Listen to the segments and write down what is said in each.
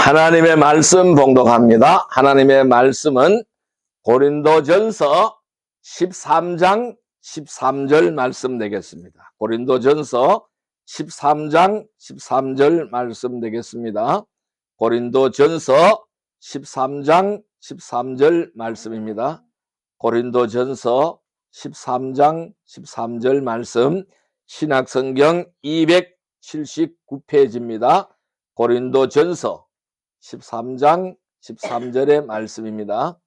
하나님의 말씀 봉독합니다. 하나님의 말씀은 고린도전서 13장 13절 말씀 되겠습니다. 고린도전서 13장 13절 말씀 되겠습니다. 고린도전서 13장 13절 말씀입니다. 고린도전서 13장 13절 말씀, 신약성경 279페이지입니다. 고린도전서 13장 13절의 말씀입니다.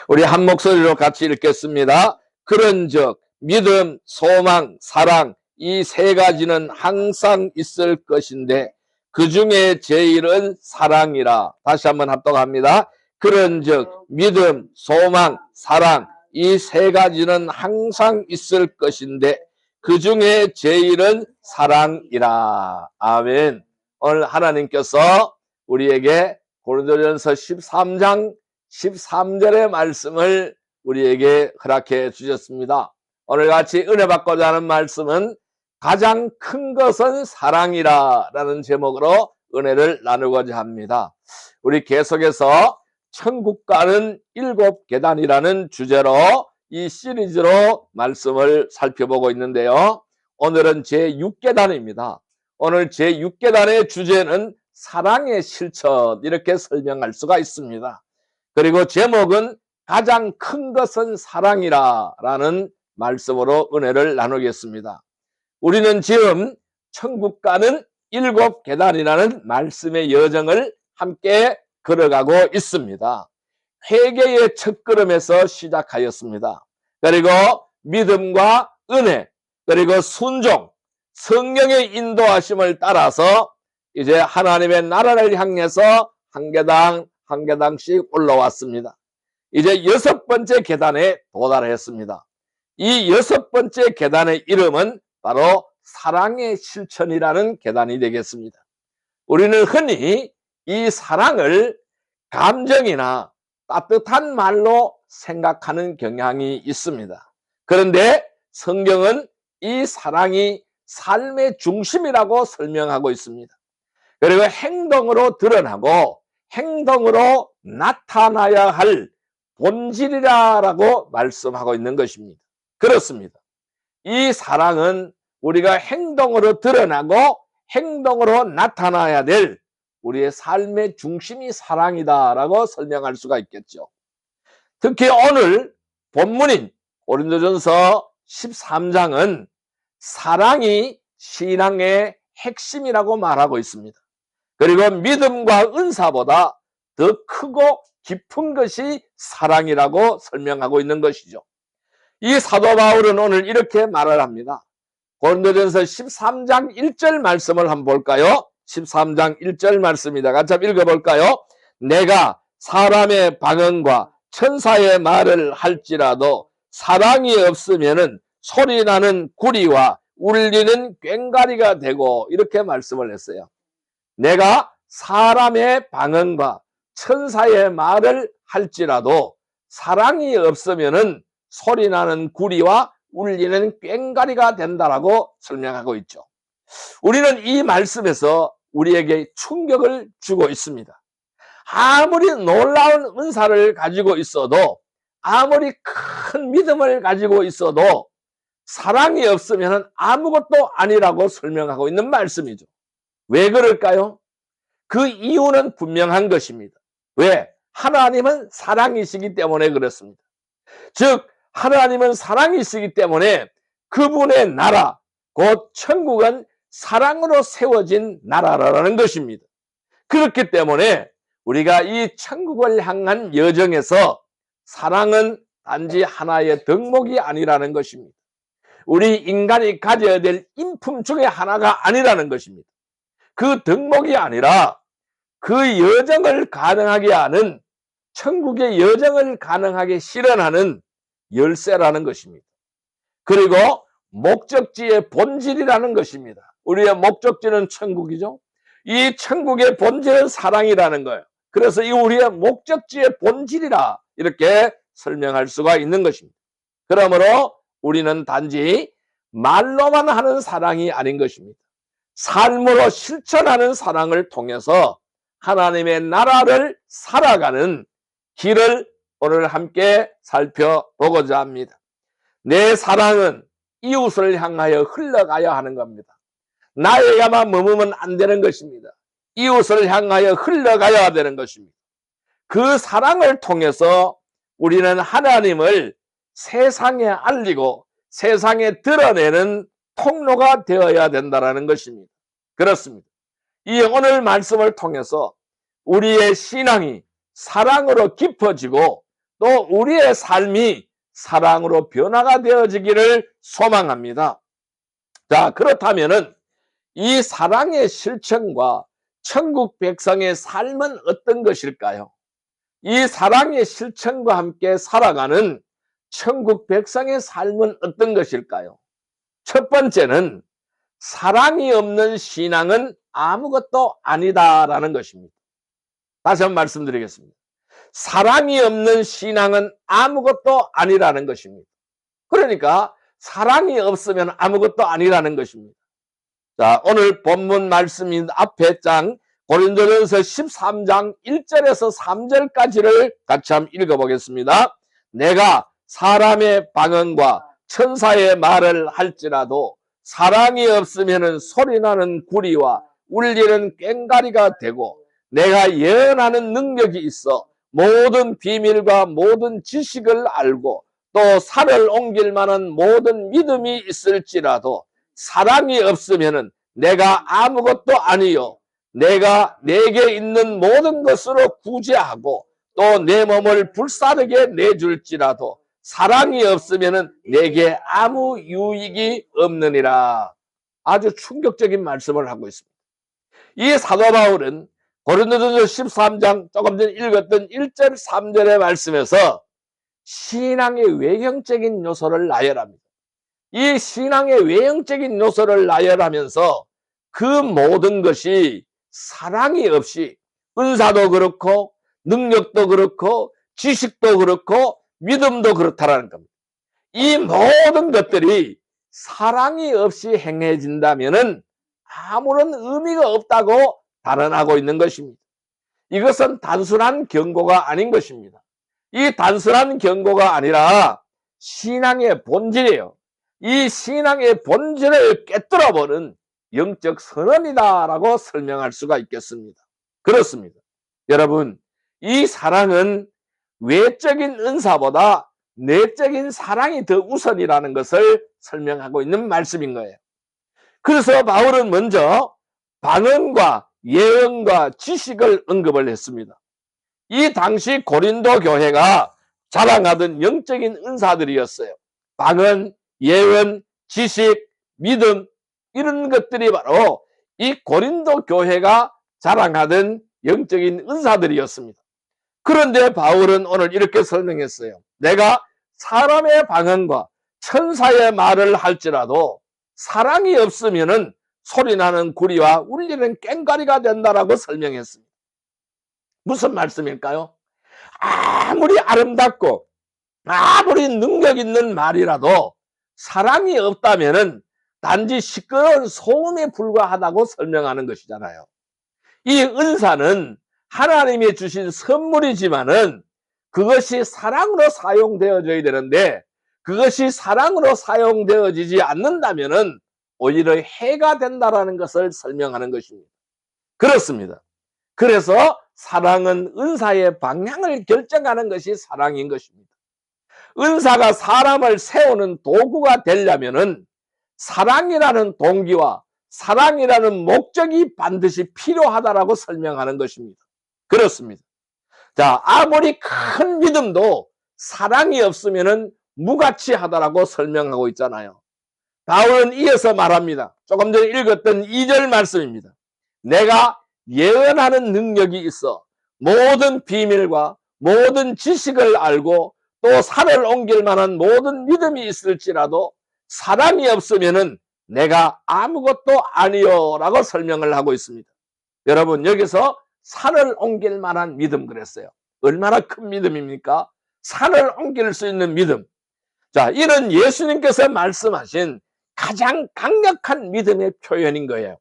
우리 한 목소리로 같이 읽겠습니다. 그런즉 믿음, 소망, 사랑 이 세 가지는 항상 있을 것인데 그 중에 제일은 사랑이라. 다시 한번 합독합니다. 그런즉 믿음, 소망, 사랑 이 세 가지는 항상 있을 것인데 그 중에 제일은 사랑이라. 아멘. 오늘 하나님께서 우리에게 고린도전서 13장 13절의 말씀을 우리에게 허락해 주셨습니다. 오늘 같이 은혜 받고자 하는 말씀은 가장 큰 것은 사랑이라 라는 제목으로 은혜를 나누고자 합니다. 우리 계속해서 천국 가는 7계단이라는 주제로 이 시리즈로 말씀을 살펴보고 있는데요. 오늘은 제6계단입니다. 오늘 제6계단의 주제는 사랑의 실천, 이렇게 설명할 수가 있습니다. 그리고 제목은 가장 큰 것은 사랑이라 라는 말씀으로 은혜를 나누겠습니다. 우리는 지금 천국 가는 7계단이라는 말씀의 여정을 함께 걸어가고 있습니다. 회개의 첫걸음에서 시작하였습니다. 그리고 믿음과 은혜, 그리고 순종, 성령의 인도하심을 따라서 이제 하나님의 나라를 향해서 한 계단 한 계단씩 올라왔습니다. 이제 6번째 계단에 도달했습니다. 이 6번째 계단의 이름은 바로 사랑의 실천이라는 계단이 되겠습니다. 우리는 흔히 이 사랑을 감정이나 따뜻한 말로 생각하는 경향이 있습니다. 그런데 성경은 이 사랑이 삶의 중심이라고 설명하고 있습니다. 그리고 행동으로 드러나고 행동으로 나타나야 할 본질이라고 말씀하고 있는 것입니다. 그렇습니다. 이 사랑은 우리가 행동으로 드러나고 행동으로 나타나야 될 우리의 삶의 중심이 사랑이다라고 설명할 수가 있겠죠. 특히 오늘 본문인 고린도전서 13장은 사랑이 신앙의 핵심이라고 말하고 있습니다. 그리고 믿음과 은사보다 더 크고 깊은 것이 사랑이라고 설명하고 있는 것이죠. 이 사도 바울은 오늘 이렇게 말을 합니다. 고린도전서 13장 1절 말씀을 한번 볼까요? 13장 1절 말씀입니다. 같이 한번 읽어볼까요? 내가 사람의 방언과 천사의 말을 할지라도 사랑이 없으면은 소리나는 구리와 울리는 꽹과리가 되고, 이렇게 말씀을 했어요. 내가 사람의 방언과 천사의 말을 할지라도 사랑이 없으면은 소리나는 구리와 울리는 꽹과리가 된다라고 설명하고 있죠. 우리는 이 말씀에서 우리에게 충격을 주고 있습니다. 아무리 놀라운 은사를 가지고 있어도, 아무리 큰 믿음을 가지고 있어도 사랑이 없으면 아무것도 아니라고 설명하고 있는 말씀이죠. 왜 그럴까요? 그 이유는 분명한 것입니다. 왜? 하나님은 사랑이시기 때문에 그렇습니다. 즉 하나님은 사랑이시기 때문에 그분의 나라, 곧 천국은 사랑으로 세워진 나라라는 것입니다. 그렇기 때문에 우리가 이 천국을 향한 여정에서 사랑은 단지 하나의 덕목이 아니라는 것입니다. 우리 인간이 가져야 될 인품 중에 하나가 아니라는 것입니다. 그 덕목이 아니라 그 여정을 가능하게 하는, 천국의 여정을 가능하게 실현하는 열쇠라는 것입니다. 그리고 목적지의 본질이라는 것입니다. 우리의 목적지는 천국이죠. 이 천국의 본질은 사랑이라는 거예요. 그래서 이 우리의 목적지의 본질이라 이렇게 설명할 수가 있는 것입니다. 그러므로 우리는 단지 말로만 하는 사랑이 아닌 것입니다. 삶으로 실천하는 사랑을 통해서 하나님의 나라를 살아가는 길을 오늘 함께 살펴보고자 합니다. 내 사랑은 이웃을 향하여 흘러가야 하는 겁니다. 나에게만 머무면 안 되는 것입니다. 이웃을 향하여 흘러가야 되는 것입니다. 그 사랑을 통해서 우리는 하나님을 세상에 알리고 세상에 드러내는 통로가 되어야 된다는 것입니다. 그렇습니다. 이 오늘 말씀을 통해서 우리의 신앙이 사랑으로 깊어지고 또 우리의 삶이 사랑으로 변화가 되어지기를 소망합니다. 자, 그렇다면은 이 사랑의 실천과 천국 백성의 삶은 어떤 것일까요? 이 사랑의 실천과 함께 살아가는 천국 백성의 삶은 어떤 것일까요? 첫 번째는 사랑이 없는 신앙은 아무것도 아니다라는 것입니다. 다시 한번 말씀드리겠습니다. 사랑이 없는 신앙은 아무것도 아니라는 것입니다. 그러니까 사랑이 없으면 아무것도 아니라는 것입니다. 자, 오늘 본문 말씀인 앞에 장 고린도전서 13장 1절에서 3절까지를 같이 한번 읽어보겠습니다. 내가 사람의 방언과 천사의 말을 할지라도 사랑이 없으면 소리나는 구리와 울리는 꽹과리가 되고 내가 예언하는 능력이 있어 모든 비밀과 모든 지식을 알고 또 산을 옮길 만한 모든 믿음이 있을지라도 사랑이 없으면 내가 아무것도 아니요 내가 내게 있는 모든 것으로 구제하고 또 내 몸을 불사르게 내줄지라도 사랑이 없으면 내게 아무 유익이 없느니라. 아주 충격적인 말씀을 하고 있습니다. 이 사도 바울은 고린도전서 13장 조금 전에 읽었던 1절 3절의 말씀에서 신앙의 외형적인 요소를 나열합니다. 이 신앙의 외형적인 요소를 나열하면서 그 모든 것이 사랑이 없이 은사도 그렇고 능력도 그렇고 지식도 그렇고 믿음도 그렇다라는 겁니다. 이 모든 것들이 사랑이 없이 행해진다면은 아무런 의미가 없다고 단언하고 있는 것입니다. 이것은 단순한 경고가 아닌 것입니다. 이 단순한 경고가 아니라 신앙의 본질이에요. 이 신앙의 본질을 깨뜨려버린 영적 선언이다라고 설명할 수가 있겠습니다. 그렇습니다. 여러분, 이 사랑은 외적인 은사보다 내적인 사랑이 더 우선이라는 것을 설명하고 있는 말씀인 거예요. 그래서 바울은 먼저 방언과 예언과 지식을 언급을 했습니다. 이 당시 고린도 교회가 자랑하던 영적인 은사들이었어요. 방언, 예언, 지식, 믿음 이런 것들이 바로 이 고린도 교회가 자랑하던 영적인 은사들이었습니다. 그런데 바울은 오늘 이렇게 설명했어요. 내가 사람의 방언과 천사의 말을 할지라도 사랑이 없으면은 소리나는 구리와 울리는 꽹과리가 된다라고 설명했습니다. 무슨 말씀일까요? 아무리 아름답고 아무리 능력 있는 말이라도 사랑이 없다면은 단지 시끄러운 소음에 불과하다고 설명하는 것이잖아요. 이 은사는 하나님이 주신 선물이지만은 그것이 사랑으로 사용되어져야 되는데 그것이 사랑으로 사용되어지지 않는다면은 오히려 해가 된다라는 것을 설명하는 것입니다. 그렇습니다. 그래서 사랑은 은사의 방향을 결정하는 것이 사랑인 것입니다. 은사가 사람을 세우는 도구가 되려면은 사랑이라는 동기와 사랑이라는 목적이 반드시 필요하다라고 설명하는 것입니다. 그렇습니다. 자, 아무리 큰 믿음도 사랑이 없으면은 무가치하다라고 설명하고 있잖아요. 바울은 이어서 말합니다. 조금 전에 읽었던 2절 말씀입니다. 내가 예언하는 능력이 있어 모든 비밀과 모든 지식을 알고 또 산을 옮길 만한 모든 믿음이 있을지라도 사랑이 없으면은 내가 아무것도 아니요 라고 설명을 하고 있습니다. 여러분, 여기서 산을 옮길 만한 믿음 그랬어요. 얼마나 큰 믿음입니까? 산을 옮길 수 있는 믿음. 자, 이는 예수님께서 말씀하신 가장 강력한 믿음의 표현인 거예요.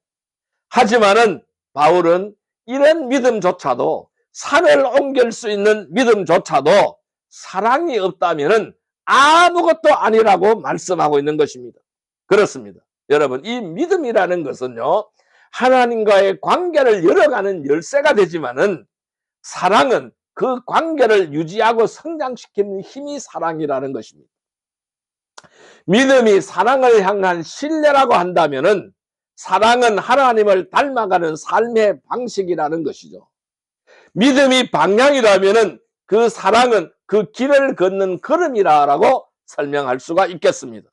하지만은 바울은 이런 믿음조차도, 산을 옮길 수 있는 믿음조차도 사랑이 없다면은 아무것도 아니라고 말씀하고 있는 것입니다. 그렇습니다. 여러분, 이 믿음이라는 것은요, 하나님과의 관계를 열어가는 열쇠가 되지만은 사랑은 그 관계를 유지하고 성장시키는 힘이 사랑이라는 것입니다. 믿음이 사랑을 향한 신뢰라고 한다면은 사랑은 하나님을 닮아가는 삶의 방식이라는 것이죠. 믿음이 방향이라면은 그 사랑은 그 길을 걷는 걸음이라고 설명할 수가 있겠습니다.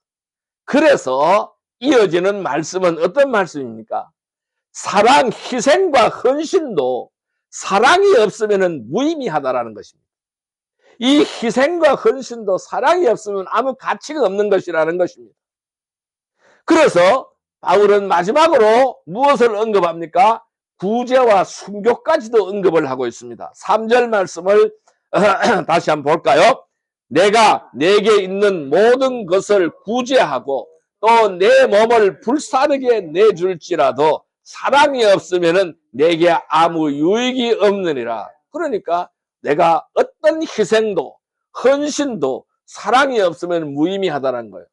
그래서 이어지는 말씀은 어떤 말씀입니까? 사랑, 희생과 헌신도 사랑이 없으면 무의미하다라는 것입니다. 이 희생과 헌신도 사랑이 없으면 아무 가치가 없는 것이라는 것입니다. 그래서 바울은 마지막으로 무엇을 언급합니까? 구제와 순교까지도 언급을 하고 있습니다. 3절 말씀을 다시 한번 볼까요? 내가 내게 있는 모든 것을 구제하고 또 내 몸을 불사르게 내줄지라도 사랑이 없으면 내게 아무 유익이 없느니라. 그러니까 내가 어떤 희생도 헌신도 사랑이 없으면 무의미하다는 거예요.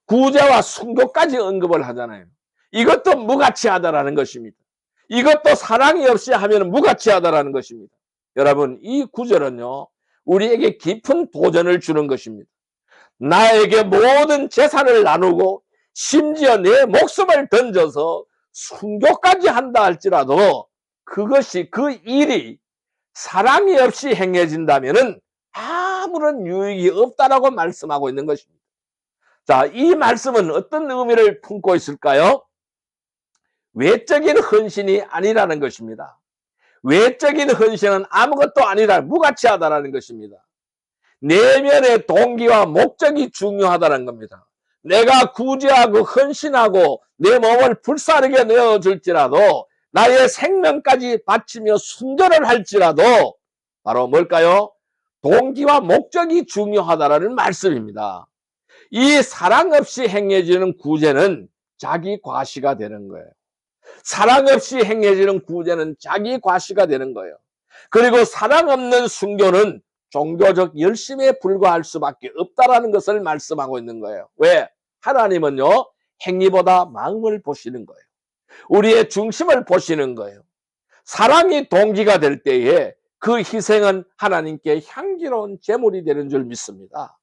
구제와 순교까지 언급을 하잖아요. 이것도 무가치하다라는 것입니다. 이것도 사랑이 없이 하면 무가치하다라는 것입니다. 여러분, 이 구절은요, 우리에게 깊은 도전을 주는 것입니다. 나에게 모든 재산을 나누고 심지어 내 목숨을 던져서 순교까지 한다 할지라도 그것이, 그 일이 사랑이 없이 행해진다면은 아무런 유익이 없다라고 말씀하고 있는 것입니다. 자, 이 말씀은 어떤 의미를 품고 있을까요? 외적인 헌신이 아니라는 것입니다. 외적인 헌신은 아무것도 아니라 무가치하다라는 것입니다. 내면의 동기와 목적이 중요하다는 겁니다. 내가 구제하고 헌신하고 내 몸을 불사르게 내어줄지라도 나의 생명까지 바치며 순교를 할지라도 바로 뭘까요? 동기와 목적이 중요하다라는 말씀입니다. 이 사랑 없이 행해지는 구제는 자기 과시가 되는 거예요. 사랑 없이 행해지는 구제는 자기 과시가 되는 거예요. 그리고 사랑 없는 순교는 종교적 열심에 불과할 수밖에 없다라는 것을 말씀하고 있는 거예요. 왜? 하나님은요, 행위보다 마음을 보시는 거예요. 우리의 중심을 보시는 거예요. 사랑이 동기가 될 때에 그 희생은 하나님께 향기로운 제물이 되는 줄 믿습니다.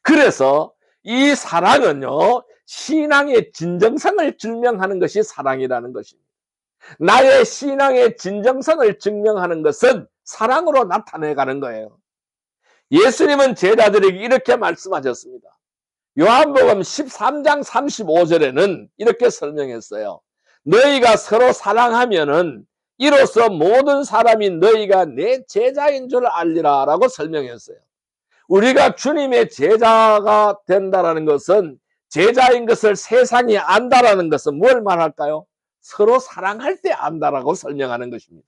그래서 이 사랑은요, 신앙의 진정성을 증명하는 것이 사랑이라는 것입니다. 나의 신앙의 진정성을 증명하는 것은 사랑으로 나타내가는 거예요. 예수님은 제자들에게 이렇게 말씀하셨습니다. 요한복음 13장 35절에는 이렇게 설명했어요. 너희가 서로 사랑하면은 이로써 모든 사람이 너희가 내 제자인 줄 알리라 라고 설명했어요. 우리가 주님의 제자가 된다는 것은, 제자인 것을 세상이 안다라는 것은 뭘 말할까요? 서로 사랑할 때 안다라고 설명하는 것입니다.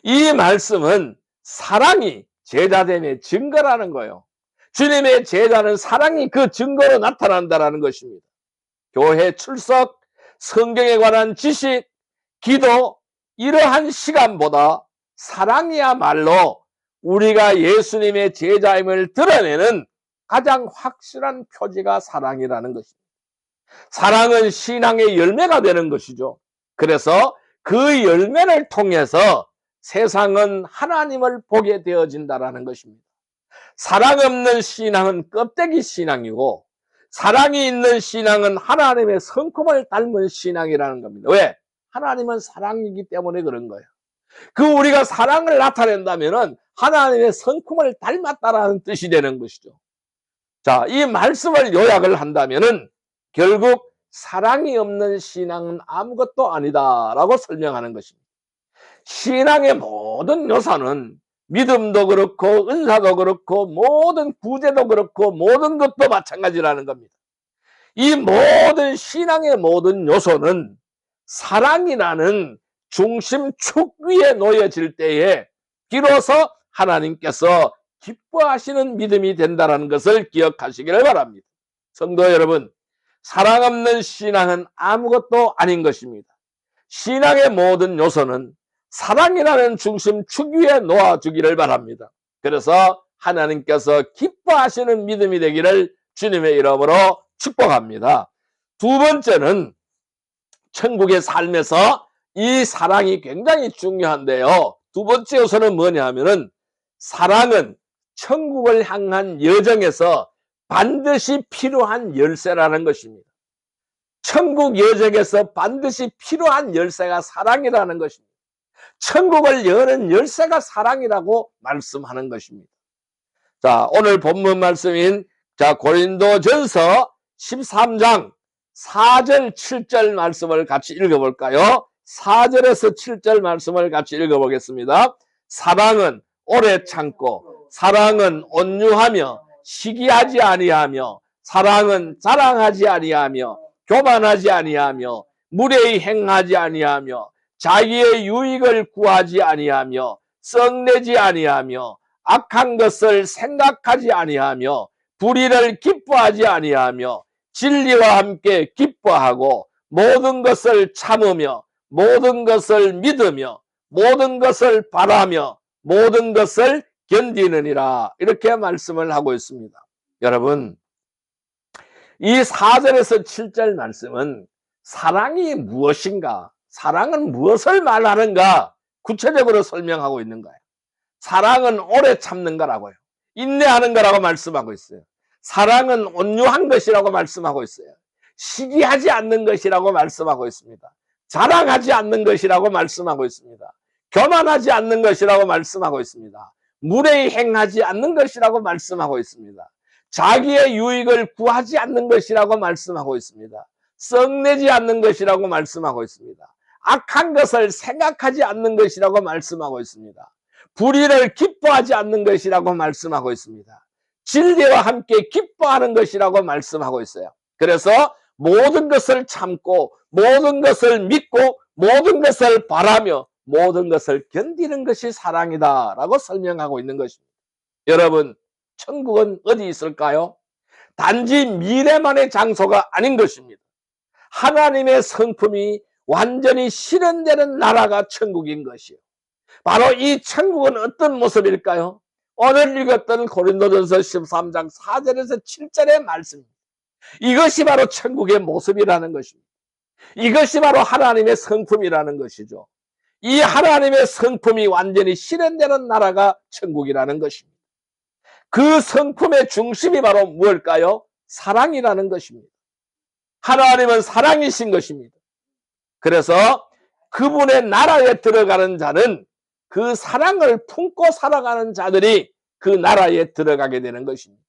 이 말씀은 사랑이 제자됨의 증거라는 거예요. 주님의 제자는 사랑이 그 증거로 나타난다라는 것입니다. 교회 출석, 성경에 관한 지식, 기도, 이러한 시간보다 사랑이야말로 우리가 예수님의 제자임을 드러내는 가장 확실한 표지가 사랑이라는 것입니다. 사랑은 신앙의 열매가 되는 것이죠. 그래서 그 열매를 통해서 세상은 하나님을 보게 되어진다는 것입니다. 사랑 없는 신앙은 껍데기 신앙이고, 사랑이 있는 신앙은 하나님의 성품을 닮은 신앙이라는 겁니다. 왜? 하나님은 사랑이기 때문에 그런 거예요. 그 우리가 사랑을 나타낸다면 하나님의 성품을 닮았다라는 뜻이 되는 것이죠. 자, 이 말씀을 요약을 한다면 결국 사랑이 없는 신앙은 아무것도 아니다라고 설명하는 것입니다. 신앙의 모든 요소는 믿음도 그렇고 은사도 그렇고 모든 구제도 그렇고 모든 것도 마찬가지라는 겁니다. 이 모든 신앙의 모든 요소는 사랑이라는 중심축 위에 놓여질 때에 비로소 하나님께서 기뻐하시는 믿음이 된다는 것을 기억하시기를 바랍니다. 성도 여러분, 사랑 없는 신앙은 아무것도 아닌 것입니다. 신앙의 모든 요소는 사랑이라는 중심 축 위에 놓아주기를 바랍니다. 그래서 하나님께서 기뻐하시는 믿음이 되기를 주님의 이름으로 축복합니다. 두 번째는 천국의 삶에서 이 사랑이 굉장히 중요한데요. 두 번째 요소는 뭐냐 하면은 사랑은 천국을 향한 여정에서 반드시 필요한 열쇠라는 것입니다. 천국 여정에서 반드시 필요한 열쇠가 사랑이라는 것입니다. 천국을 여는 열쇠가 사랑이라고 말씀하는 것입니다. 자, 오늘 본문 말씀인 고린도전서 13장 4절 7절 말씀을 같이 읽어볼까요? 4절에서 7절 말씀을 같이 읽어보겠습니다. 사랑은 오래 참고 사랑은 온유하며 시기하지 아니하며 사랑은 자랑하지 아니하며 교만하지 아니하며 무례히 행하지 아니하며 자기의 유익을 구하지 아니하며 썩내지 아니하며 악한 것을 생각하지 아니하며 불의를 기뻐하지 아니하며 진리와 함께 기뻐하고 모든 것을 참으며 모든 것을 믿으며 모든 것을 바라며 모든 것을 견디느니라. 이렇게 말씀을 하고 있습니다. 여러분, 이 4절에서 7절 말씀은 사랑이 무엇인가, 사랑은 무엇을 말하는가 구체적으로 설명하고 있는 거예요. 사랑은 오래 참는 거라고요. 인내하는 거라고 말씀하고 있어요. 사랑은 온유한 것이라고 말씀하고 있어요. 시기하지 않는 것이라고 말씀하고 있습니다. 자랑하지 않는 것이라고 말씀하고 있습니다. 교만하지 않는 것이라고 말씀하고 있습니다. 무례히 행하지 않는 것이라고 말씀하고 있습니다. 자기의 유익을 구하지 않는 것이라고 말씀하고 있습니다. 썩내지 않는 것이라고 말씀하고 있습니다. 악한 것을 생각하지 않는 것이라고 말씀하고 있습니다. 불의를 기뻐하지 않는 것이라고 말씀하고 있습니다. 진리와 함께 기뻐하는 것이라고 말씀하고 있어요. 그래서 모든 것을 참고 모든 것을 믿고 모든 것을 바라며 모든 것을 견디는 것이 사랑이다 라고 설명하고 있는 것입니다. 여러분, 천국은 어디 있을까요? 단지 미래만의 장소가 아닌 것입니다. 하나님의 성품이 완전히 실현되는 나라가 천국인 것이요. 바로 이 천국은 어떤 모습일까요? 오늘 읽었던 고린도전서 13장 4절에서 7절의 말씀입니다. 이것이 바로 천국의 모습이라는 것입니다. 이것이 바로 하나님의 성품이라는 것이죠. 이 하나님의 성품이 완전히 실현되는 나라가 천국이라는 것입니다. 그 성품의 중심이 바로 무엇일까요? 사랑이라는 것입니다. 하나님은 사랑이신 것입니다. 그래서 그분의 나라에 들어가는 자는 그 사랑을 품고 살아가는 자들이 그 나라에 들어가게 되는 것입니다.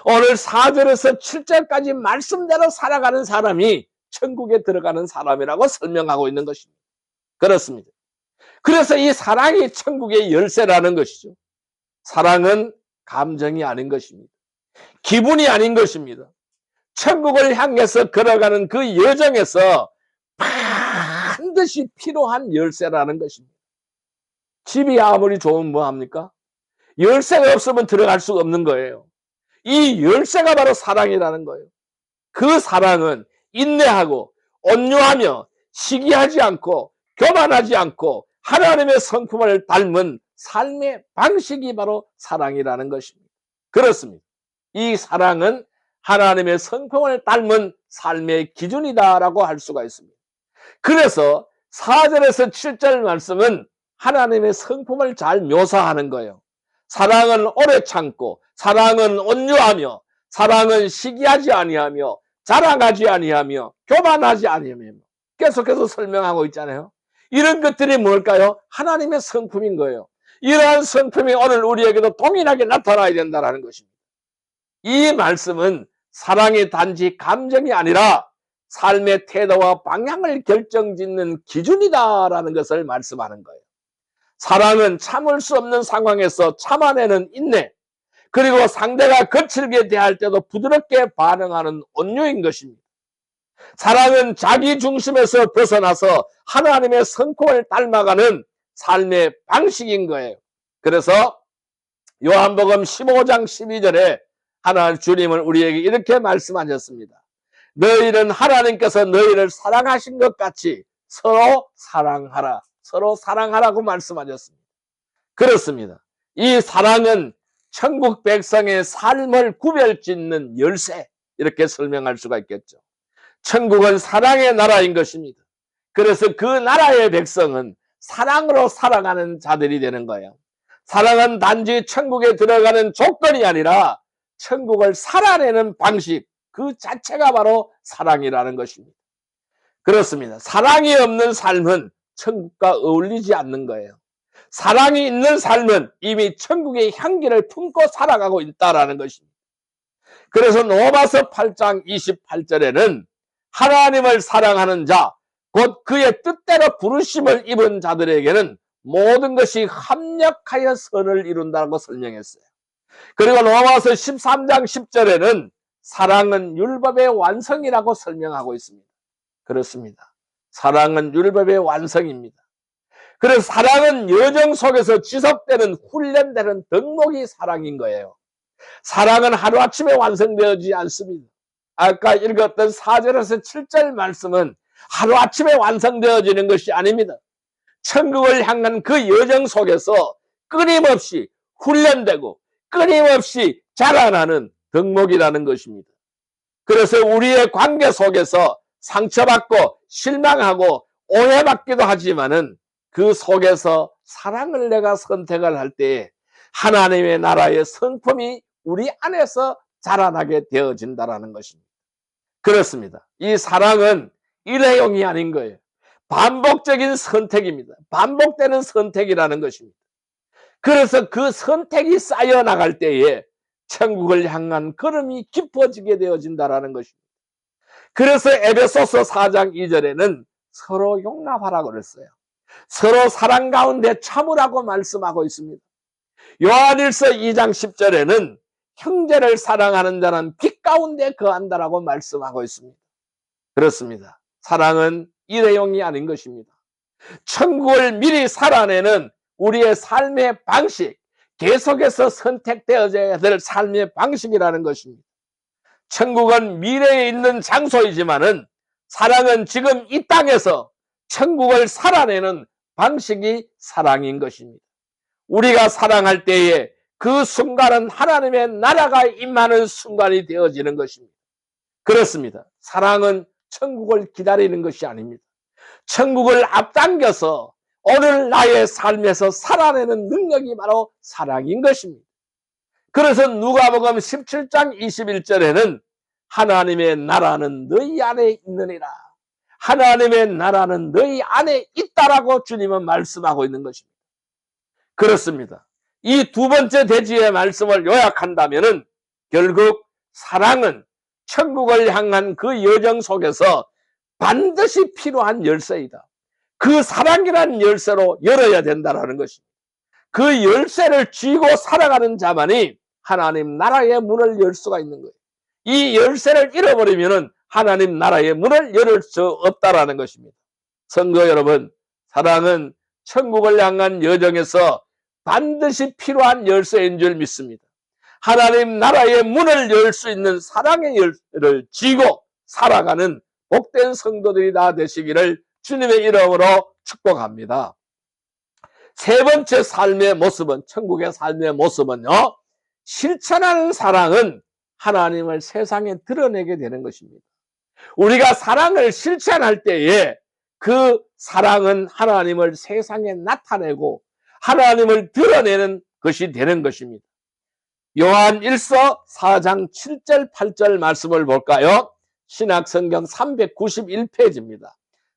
오늘 4절에서 7절까지 말씀대로 살아가는 사람이 천국에 들어가는 사람이라고 설명하고 있는 것입니다. 그렇습니다. 그래서 이 사랑이 천국의 열쇠라는 것이죠. 사랑은 감정이 아닌 것입니다. 기분이 아닌 것입니다. 천국을 향해서 걸어가는 그 여정에서 반드시 필요한 열쇠라는 것입니다. 집이 아무리 좋으면 뭐합니까? 열쇠가 없으면 들어갈 수가 없는 거예요. 이 열쇠가 바로 사랑이라는 거예요. 그 사랑은 인내하고 온유하며 시기하지 않고 교만하지 않고 하나님의 성품을 닮은 삶의 방식이 바로 사랑이라는 것입니다. 그렇습니다. 이 사랑은 하나님의 성품을 닮은 삶의 기준이다라고 할 수가 있습니다. 그래서 4절에서 7절 말씀은 하나님의 성품을 잘 묘사하는 거예요. 사랑은 오래 참고 사랑은 온유하며 사랑은 시기하지 아니하며 자랑하지 아니하며 교만하지 아니하며 계속해서 설명하고 있잖아요. 이런 것들이 뭘까요? 하나님의 성품인 거예요. 이러한 성품이 오늘 우리에게도 동일하게 나타나야 된다는 것입니다. 이 말씀은 사랑이 단지 감정이 아니라 삶의 태도와 방향을 결정짓는 기준이다라는 것을 말씀하는 거예요. 사랑은 참을 수 없는 상황에서 참아내는 인내, 그리고 상대가 거칠게 대할 때도 부드럽게 반응하는 온유인 것입니다. 사랑은 자기 중심에서 벗어나서 하나님의 성품을 닮아가는 삶의 방식인 거예요. 그래서 요한복음 15장 12절에 하나님 주님은 우리에게 이렇게 말씀하셨습니다. 너희는 하나님께서 너희를 사랑하신 것 같이 서로 사랑하라. 서로 사랑하라고 말씀하셨습니다. 그렇습니다. 이 사랑은 천국 백성의 삶을 구별짓는 열쇠, 이렇게 설명할 수가 있겠죠. 천국은 사랑의 나라인 것입니다. 그래서 그 나라의 백성은 사랑으로 살아가는 자들이 되는 거예요. 사랑은 단지 천국에 들어가는 조건이 아니라 천국을 살아내는 방식, 그 자체가 바로 사랑이라는 것입니다. 그렇습니다. 사랑이 없는 삶은 천국과 어울리지 않는 거예요. 사랑이 있는 삶은 이미 천국의 향기를 품고 살아가고 있다는 것입니다. 그래서 로마서 8장 28절에는 하나님을 사랑하는 자, 곧 그의 뜻대로 부르심을 입은 자들에게는 모든 것이 합력하여 선을 이룬다고 설명했어요. 그리고 로마서 13장 10절에는 사랑은 율법의 완성이라고 설명하고 있습니다. 그렇습니다. 사랑은 율법의 완성입니다. 그래서 사랑은 여정 속에서 지속되는 훈련되는 덕목이 사랑인 거예요. 사랑은 하루아침에 완성되지 않습니다. 아까 읽었던 4절에서 7절 말씀은 하루아침에 완성되어지는 것이 아닙니다. 천국을 향한 그 여정 속에서 끊임없이 훈련되고 끊임없이 자라나는 덕목이라는 것입니다. 그래서 우리의 관계 속에서 상처받고 실망하고 오해받기도 하지만은 그 속에서 사랑을 내가 선택을 할 때에 하나님의 나라의 성품이 우리 안에서 자라나게 되어진다는 것입니다. 그렇습니다. 이 사랑은 일회용이 아닌 거예요. 반복적인 선택입니다. 반복되는 선택이라는 것입니다. 그래서 그 선택이 쌓여 나갈 때에 천국을 향한 걸음이 깊어지게 되어진다는 것입니다. 그래서 에베소서 4장 2절에는 서로 용납하라고 그랬어요. 서로 사랑 가운데 참으라고 말씀하고 있습니다. 요한일서 2장 10절에는 형제를 사랑하는 자는 빛 가운데 거한다라고 말씀하고 있습니다. 그렇습니다. 사랑은 일회용이 아닌 것입니다. 천국을 미리 살아내는 우리의 삶의 방식, 계속해서 선택되어져야 될 삶의 방식이라는 것입니다. 천국은 미래에 있는 장소이지만은 사랑은 지금 이 땅에서 천국을 살아내는 방식이 사랑인 것입니다. 우리가 사랑할 때에 그 순간은 하나님의 나라가 임하는 순간이 되어지는 것입니다. 그렇습니다. 사랑은 천국을 기다리는 것이 아닙니다. 천국을 앞당겨서 오늘 나의 삶에서 살아내는 능력이 바로 사랑인 것입니다. 그래서 누가복음 17장 21절에는 하나님의 나라는 너희 안에 있느니라. 하나님의 나라는 너희 안에 있다라고 주님은 말씀하고 있는 것입니다. 그렇습니다. 이 두 번째 대지의 말씀을 요약한다면은 결국 사랑은 천국을 향한 그 여정 속에서 반드시 필요한 열쇠이다. 그 사랑이라는 열쇠로 열어야 된다는 것입니다. 그 열쇠를 쥐고 살아가는 자만이 하나님 나라의 문을 열 수가 있는 거예요. 이 열쇠를 잃어버리면 하나님 나라의 문을 열 수 없다는 것입니다. 성도 여러분, 사랑은 천국을 향한 여정에서 반드시 필요한 열쇠인 줄 믿습니다. 하나님 나라의 문을 열 수 있는 사랑의 열쇠를 쥐고 살아가는 복된 성도들이 다 되시기를 주님의 이름으로 축복합니다. 세 번째 삶의 모습은, 천국의 삶의 모습은요, 실천하는 사랑은 하나님을 세상에 드러내게 되는 것입니다. 우리가 사랑을 실천할 때에 그 사랑은 하나님을 세상에 나타내고 하나님을 드러내는 것이 되는 것입니다. 요한 1서 4장 7절 8절 말씀을 볼까요? 신약성경 391페이지입니다.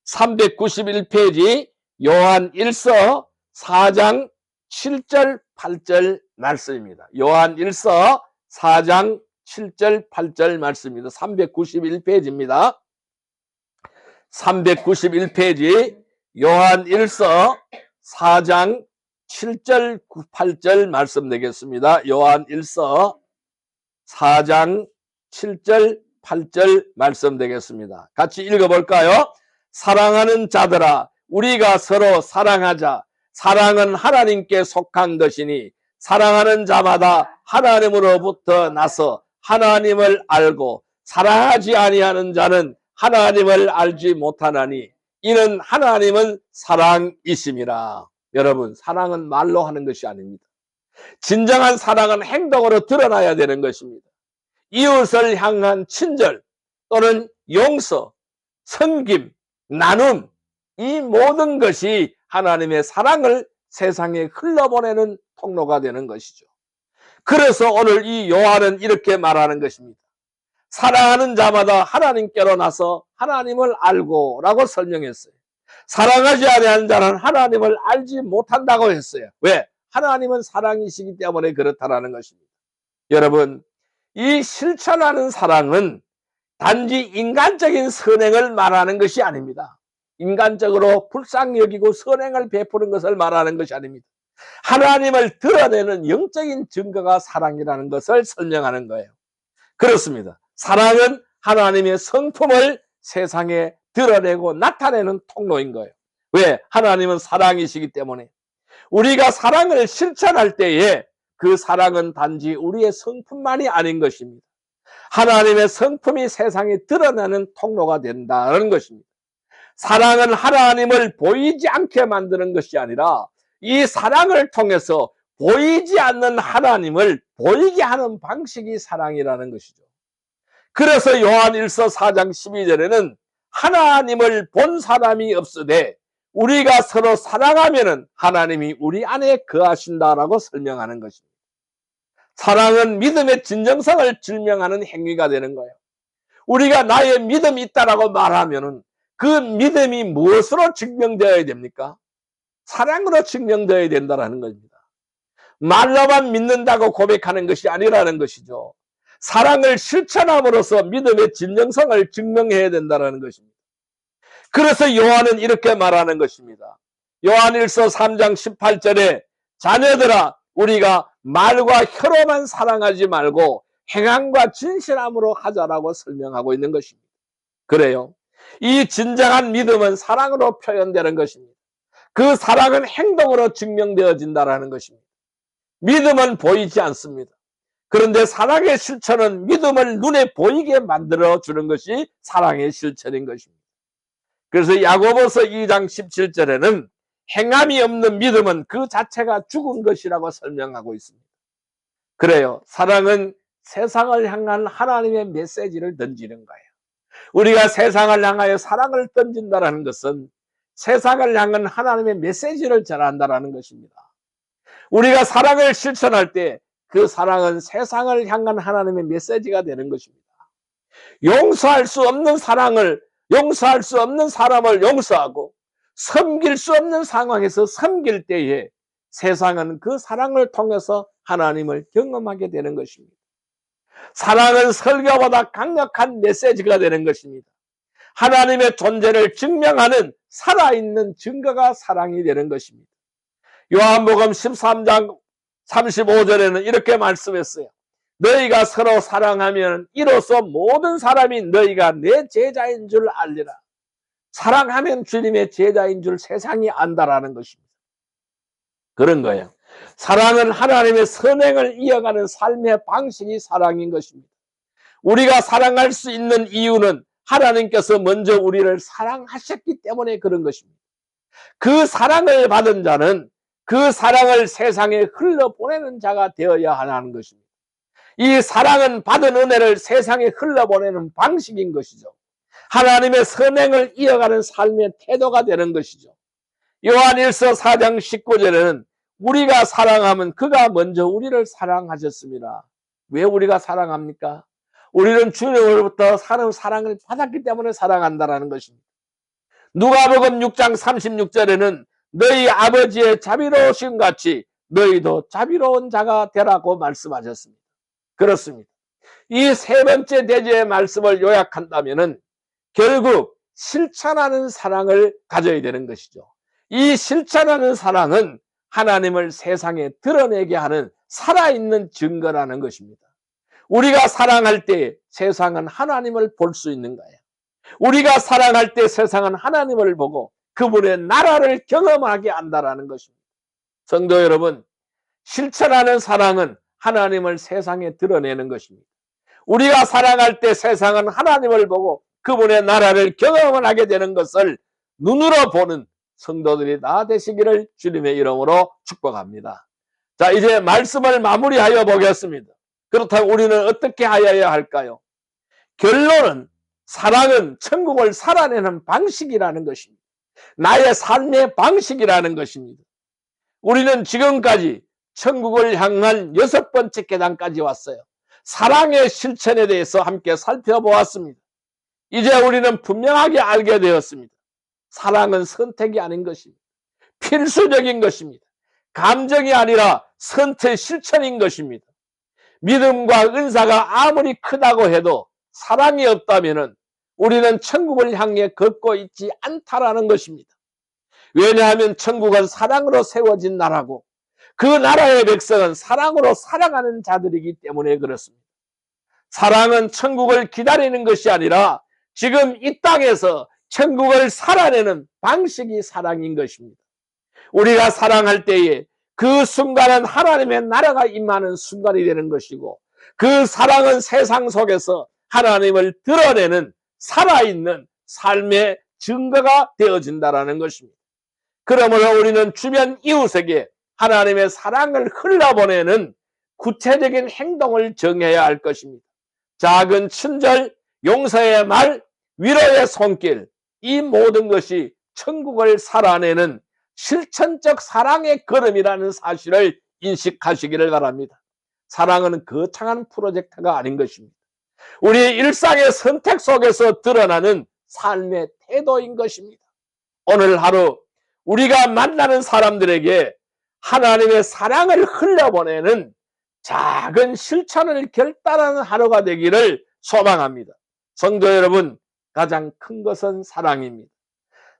391페이지 요한 1서 4장 7절 8절 말씀입니다. 요한 1서 4장 7절 8절 말씀입니다. 391페이지입니다. 391페이지 요한 1서 4장 7절 8절 말씀 되겠습니다. 요한 1서 4장 7절 8절 말씀 되겠습니다. 같이 읽어볼까요? 사랑하는 자들아, 우리가 서로 사랑하자. 사랑은 하나님께 속한 것이니 사랑하는 자마다 하나님으로부터 나서 하나님을 알고 사랑하지 아니하는 자는 하나님을 알지 못하나니 이는 하나님은 사랑이심이라. 여러분, 사랑은 말로 하는 것이 아닙니다. 진정한 사랑은 행동으로 드러나야 되는 것입니다. 이웃을 향한 친절 또는 용서, 섬김, 나눔, 이 모든 것이 하나님의 사랑을 세상에 흘러보내는 통로가 되는 것이죠. 그래서 오늘 이 요한은 이렇게 말하는 것입니다. 사랑하는 자마다 하나님께로 나서 하나님을 알고 라고 설명했어요. 사랑하지 아니하는 자는 하나님을 알지 못한다고 했어요. 왜? 하나님은 사랑이시기 때문에 그렇다라는 것입니다. 여러분, 이 실천하는 사랑은 단지 인간적인 선행을 말하는 것이 아닙니다. 인간적으로 불쌍히 여기고 선행을 베푸는 것을 말하는 것이 아닙니다. 하나님을 드러내는 영적인 증거가 사랑이라는 것을 설명하는 거예요. 그렇습니다. 사랑은 하나님의 성품을 세상에 드러내고 나타내는 통로인 거예요. 왜? 하나님은 사랑이시기 때문에. 우리가 사랑을 실천할 때에 그 사랑은 단지 우리의 성품만이 아닌 것입니다. 하나님의 성품이 세상에 드러나는 통로가 된다는 것입니다. 사랑은 하나님을 보이지 않게 만드는 것이 아니라 이 사랑을 통해서 보이지 않는 하나님을 보이게 하는 방식이 사랑이라는 것이죠. 그래서 요한 1서 4장 12절에는 하나님을 본 사람이 없으되 우리가 서로 사랑하면은 하나님이 우리 안에 거하신다라고 설명하는 것입니다. 사랑은 믿음의 진정성을 증명하는 행위가 되는 거예요. 우리가 나의 믿음이 있다라고 말하면은 그 믿음이 무엇으로 증명되어야 됩니까? 사랑으로 증명되어야 된다는 겁니다. 말로만 믿는다고 고백하는 것이 아니라는 것이죠. 사랑을 실천함으로써 믿음의 진정성을 증명해야 된다는 것입니다. 그래서 요한은 이렇게 말하는 것입니다. 요한 1서 3장 18절에 자녀들아 우리가 말과 혀로만 사랑하지 말고 행함과 진실함으로 하자라고 설명하고 있는 것입니다. 그래요. 이 진정한 믿음은 사랑으로 표현되는 것입니다. 그 사랑은 행동으로 증명되어진다는 것입니다. 믿음은 보이지 않습니다. 그런데 사랑의 실천은 믿음을 눈에 보이게 만들어주는 것이 사랑의 실천인 것입니다. 그래서 야고보서 2장 17절에는 행함이 없는 믿음은 그 자체가 죽은 것이라고 설명하고 있습니다. 그래요. 사랑은 세상을 향한 하나님의 메시지를 던지는 거예요. 우리가 세상을 향하여 사랑을 던진다는 것은 세상을 향한 하나님의 메시지를 전한다는 것입니다. 우리가 사랑을 실천할 때 그 사랑은 세상을 향한 하나님의 메시지가 되는 것입니다. 용서할 수 없는 사랑을, 용서할 수 없는 사람을 용서하고 섬길 수 없는 상황에서 섬길 때에 세상은 그 사랑을 통해서 하나님을 경험하게 되는 것입니다. 사랑은 설교보다 강력한 메시지가 되는 것입니다. 하나님의 존재를 증명하는 살아있는 증거가 사랑이 되는 것입니다. 요한복음 13장 35절에는 이렇게 말씀했어요. 너희가 서로 사랑하면 이로써 모든 사람이 너희가 내 제자인 줄 알리라. 사랑하면 주님의 제자인 줄 세상이 안다라는 것입니다. 그런 거예요. 사랑은 하나님의 선행을 이어가는 삶의 방식이 사랑인 것입니다. 우리가 사랑할 수 있는 이유는 하나님께서 먼저 우리를 사랑하셨기 때문에 그런 것입니다. 그 사랑을 받은 자는 그 사랑을 세상에 흘러보내는 자가 되어야 하는 것입니다. 이 사랑은 받은 은혜를 세상에 흘러보내는 방식인 것이죠. 하나님의 선행을 이어가는 삶의 태도가 되는 것이죠. 요한 1서 4장 19절에는 우리가 사랑하면 그가 먼저 우리를 사랑하셨습니다. 왜 우리가 사랑합니까? 우리는 주님으로부터 사랑을 받았기 때문에 사랑한다는 것입니다. 누가복음 6장 36절에는 너희 아버지의 자비로우신 같이 너희도 자비로운 자가 되라고 말씀하셨습니다. 그렇습니다. 이 세 번째 대제의 말씀을 요약한다면은 결국 실천하는 사랑을 가져야 되는 것이죠. 이 실천하는 사랑은 하나님을 세상에 드러내게 하는 살아있는 증거라는 것입니다. 우리가 사랑할 때 세상은 하나님을 볼 수 있는 거예요. 우리가 사랑할 때 세상은 하나님을 보고 그분의 나라를 경험하게 한다는 것입니다. 성도 여러분, 실천하는 사랑은 하나님을 세상에 드러내는 것입니다. 우리가 사랑할 때 세상은 하나님을 보고 그분의 나라를 경험하게 되는 것을 눈으로 보는 성도들이 다 되시기를 주님의 이름으로 축복합니다. 자, 이제 말씀을 마무리하여 보겠습니다. 그렇다면 우리는 어떻게 하여야 할까요? 결론은 사랑은 천국을 살아내는 방식이라는 것입니다. 나의 삶의 방식이라는 것입니다. 우리는 지금까지 천국을 향한 6번째 계단까지 왔어요. 사랑의 실천에 대해서 함께 살펴보았습니다. 이제 우리는 분명하게 알게 되었습니다. 사랑은 선택이 아닌 것입니다. 필수적인 것입니다. 감정이 아니라 선택 실천인 것입니다. 믿음과 은사가 아무리 크다고 해도 사랑이 없다면 우리는 천국을 향해 걷고 있지 않다라는 것입니다. 왜냐하면 천국은 사랑으로 세워진 나라고 그 나라의 백성은 사랑으로 살아가는 자들이기 때문에 그렇습니다. 사랑은 천국을 기다리는 것이 아니라 지금 이 땅에서 천국을 살아내는 방식이 사랑인 것입니다. 우리가 사랑할 때에 그 순간은 하나님의 나라가 임하는 순간이 되는 것이고 그 사랑은 세상 속에서 하나님을 드러내는 살아있는 삶의 증거가 되어진다는 것입니다. 그러므로 우리는 주변 이웃에게 하나님의 사랑을 흘러보내는 구체적인 행동을 정해야 할 것입니다. 작은 친절, 용서의 말, 위로의 손길, 이 모든 것이 천국을 살아내는 실천적 사랑의 걸음이라는 사실을 인식하시기를 바랍니다. 사랑은 거창한 프로젝트가 아닌 것입니다. 우리의 일상의 선택 속에서 드러나는 삶의 태도인 것입니다. 오늘 하루 우리가 만나는 사람들에게 하나님의 사랑을 흘려보내는 작은 실천을 결단하는 하루가 되기를 소망합니다. 성도 여러분, 가장 큰 것은 사랑입니다.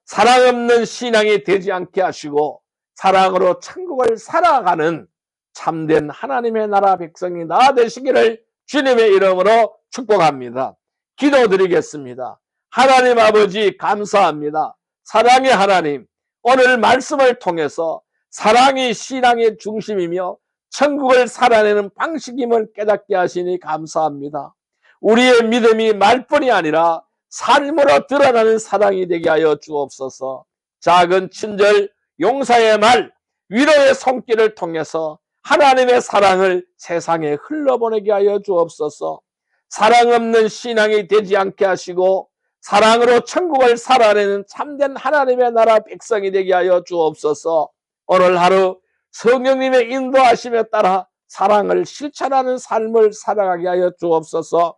사랑 없는 신앙이 되지 않게 하시고 사랑으로 천국을 살아가는 참된 하나님의 나라 백성이 다 되시기를 주님의 이름으로 축복합니다. 기도드리겠습니다. 하나님 아버지 감사합니다. 사랑의 하나님, 오늘 말씀을 통해서 사랑이 신앙의 중심이며 천국을 살아내는 방식임을 깨닫게 하시니 감사합니다. 우리의 믿음이 말뿐이 아니라 삶으로 드러나는 사랑이 되게 하여 주옵소서. 작은 친절, 용서의 말, 위로의 손길을 통해서 하나님의 사랑을 세상에 흘러보내게 하여 주옵소서. 사랑 없는 신앙이 되지 않게 하시고 사랑으로 천국을 살아내는 참된 하나님의 나라 백성이 되게 하여 주옵소서. 오늘 하루 성령님의 인도하심에 따라 사랑을 실천하는 삶을 살아가게 하여 주옵소서.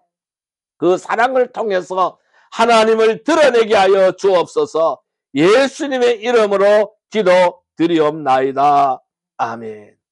그 사랑을 통해서 하나님을 드러내게 하여 주옵소서. 예수님의 이름으로 기도드리옵나이다. 아멘.